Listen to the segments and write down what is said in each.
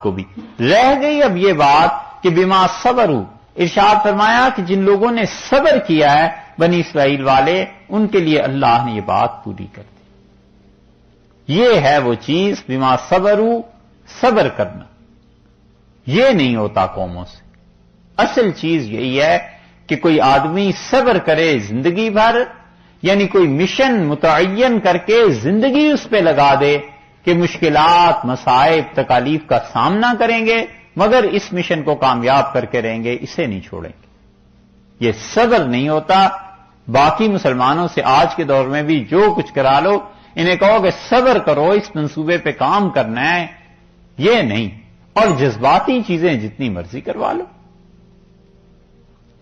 کو بھی رہ گئی اب یہ بات کہ بما صبروا، ارشاد فرمایا کہ جن لوگوں نے صبر کیا ہے بنی اسرائیل والے، ان کے لیے اللہ نے یہ بات پوری کر دی۔ یہ ہے وہ چیز بما صبروا، صبر کرنا یہ نہیں ہوتا قوموں سے۔ اصل چیز یہی ہے کہ کوئی آدمی صبر کرے زندگی بھر، یعنی کوئی مشن متعین کر کے زندگی اس پہ لگا دے کہ مشکلات، مصائب، تکالیف کا سامنا کریں گے مگر اس مشن کو کامیاب کر کے رہیں گے، اسے نہیں چھوڑیں گے۔ یہ صبر نہیں ہوتا۔ باقی مسلمانوں سے آج کے دور میں بھی جو کچھ کرا لو، انہیں کہو کہ صبر کرو، اس منصوبے پہ کام کرنا ہے، یہ نہیں۔ اور جذباتی چیزیں جتنی مرضی کروا لو۔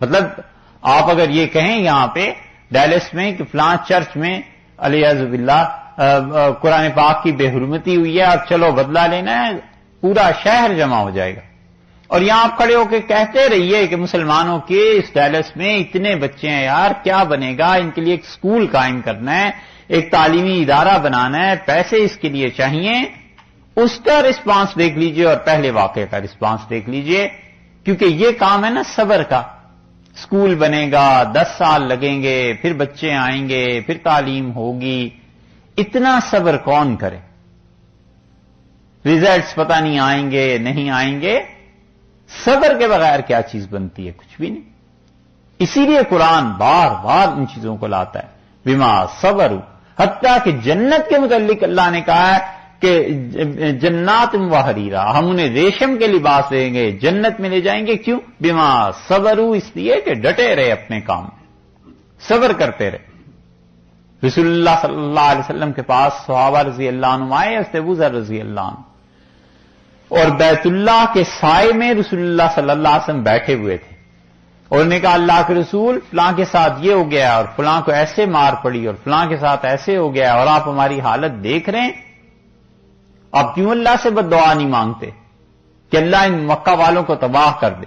مطلب آپ اگر یہ کہیں یہاں پہ ڈیلس میں کہ فلاں چرچ میں علیہ باللہ قرآن پاک کی بے حرمتی ہوئی ہے، اب چلو بدلہ لینا ہے، پورا شہر جمع ہو جائے گا۔ اور یہاں آپ کھڑے ہو کے کہتے رہیے کہ مسلمانوں کے اس ڈیلس میں اتنے بچے ہیں، یار کیا بنے گا، ان کے لیے ایک سکول قائم کرنا ہے، ایک تعلیمی ادارہ بنانا ہے، پیسے اس کے لیے چاہیے۔ اس کا رسپانس دیکھ لیجئے اور پہلے واقعے کا رسپانس دیکھ لیجئے، کیونکہ یہ کام ہے نا صبر کا۔ سکول بنے گا، 10 سال لگیں گے، پھر بچے آئیں گے، پھر تعلیم ہوگی، اتنا صبر کون کرے؟ ریزلٹس پتہ نہیں آئیں گے نہیں آئیں گے، صبر کے بغیر کیا چیز بنتی ہے؟ کچھ بھی نہیں۔ اسی لیے قرآن بار بار ان چیزوں کو لاتا ہے، بما صبروا، حتیٰ کہ جنت کے متعلق اللہ نے کہا ہے کہ جنات وحریرا، ہم انہیں ریشم کے لباس دیں گے، جنت میں لے جائیں گے۔ کیوں؟ بما صبروا، اس لیے کہ ڈٹے رہے اپنے کام میں، صبر کرتے رہے۔ رسول اللہ صلی اللہ علیہ وسلم کے پاس صحابہ رضی اللہ عنہ آئے، حضرت ابو ذر رضی اللہ عنہ، اور بیت اللہ کے سائے میں رسول اللہ صلی اللہ علیہ وسلم بیٹھے ہوئے تھے، اور انہوں نے کہا اللہ کے رسول فلاں کے ساتھ یہ ہو گیا اور فلاں کو ایسے مار پڑی اور فلاں کے ساتھ ایسے ہو گیا، اور آپ ہماری حالت دیکھ رہے ہیں، آپ کیوں اللہ سے بد دعا نہیں مانگتے کہ اللہ ان مکہ والوں کو تباہ کر دے؟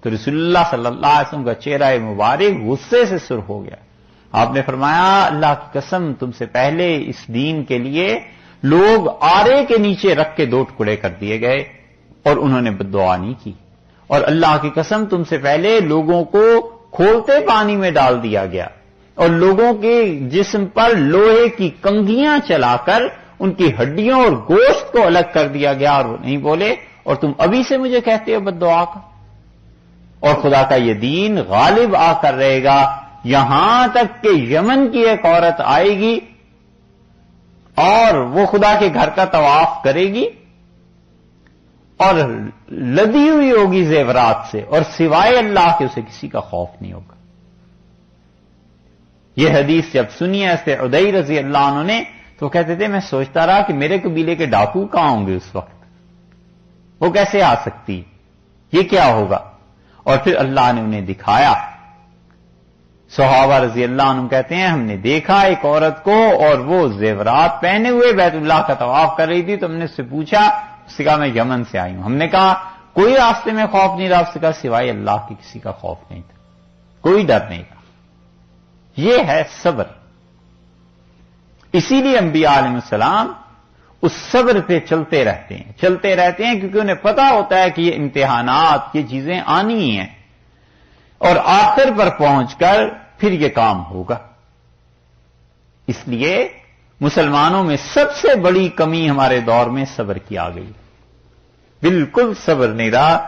تو رسول اللہ صلی اللہ علیہ وسلم کا چہرہ مبارک غصے سے سرخ ہو گیا۔ آپ نے فرمایا اللہ کی قسم تم سے پہلے اس دین کے لیے لوگ آرے کے نیچے رکھ کے 2 ٹکڑے کر دیے گئے اور انہوں نے بد دعا نہیں کی، اور اللہ کی قسم تم سے پہلے لوگوں کو کھولتے پانی میں ڈال دیا گیا اور لوگوں کے جسم پر لوہے کی کنگھیاں چلا کر ان کی ہڈیوں اور گوشت کو الگ کر دیا گیا، اور وہ نہیں بولے، اور تم ابھی سے مجھے کہتے ہو بد دعا کا۔ اور خدا کا یہ دین غالب آ کر رہے گا، یہاں تک کہ یمن کی ایک عورت آئے گی اور وہ خدا کے گھر کا طواف کرے گی اور لدی ہوئی ہوگی زیورات سے، اور سوائے اللہ کے اسے کسی کا خوف نہیں ہوگا۔ یہ حدیث جب سنی ہے سے عدی رضی اللہ عنہ نے، تو کہتے تھے میں سوچتا رہا کہ میرے قبیلے کے ڈاکو کہاں ہوں گے اس وقت، وہ کیسے آ سکتی، یہ کیا ہوگا؟ اور پھر اللہ نے انہیں دکھایا۔ صحابہ رضی اللہ عنہ کہتے ہیں ہم نے دیکھا ایک عورت کو اور وہ زیورات پہنے ہوئے بیت اللہ کا طواف کر رہی تھی، تو ہم نے اس سے پوچھا، اس سے کہا میں یمن سے آئی ہوں۔ ہم نے کہا کوئی راستے میں خوف نہیں رہا؟ اس سے کہا سوائے اللہ کے کسی کا خوف نہیں تھا، کوئی ڈر نہیں تھا۔ یہ ہے صبر۔ اسی لیے انبیاء علیہ السلام اس صبر پہ چلتے رہتے ہیں کیونکہ انہیں پتا ہوتا ہے کہ یہ امتحانات، یہ چیزیں آنی ہی ہیں، اور آخر پر پہنچ کر پھر یہ کام ہوگا۔ اس لیے مسلمانوں میں سب سے بڑی کمی ہمارے دور میں صبر کی آ گئی، بالکل صبر نہیں رہا۔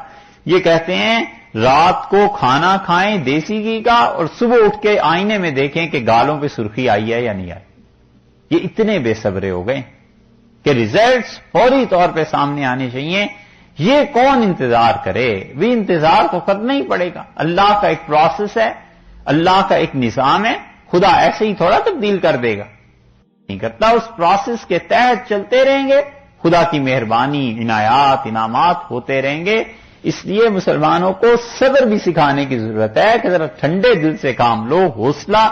یہ کہتے ہیں رات کو کھانا کھائیں دیسی گھی کا اور صبح اٹھ کے آئینے میں دیکھیں کہ گالوں پہ سرخی آئی ہے یا نہیں آئی۔ یہ اتنے بے صبرے ہو گئے کہ ریزلٹس فوری طور پہ سامنے آنے چاہیے۔ یہ کون انتظار کرے؟ بھی انتظار تو کرنا ہی پڑے گا۔ اللہ کا ایک پروسیس ہے، اللہ کا ایک نظام ہے، خدا ایسے ہی تھوڑا تبدیل کر دے گا، نہیں کرتا۔ اس پروسیس کے تحت چلتے رہیں گے، خدا کی مہربانی، عنایات، انعامات ہوتے رہیں گے۔ اس لیے مسلمانوں کو صبر بھی سکھانے کی ضرورت ہے کہ ذرا ٹھنڈے دل سے کام لو، حوصلہ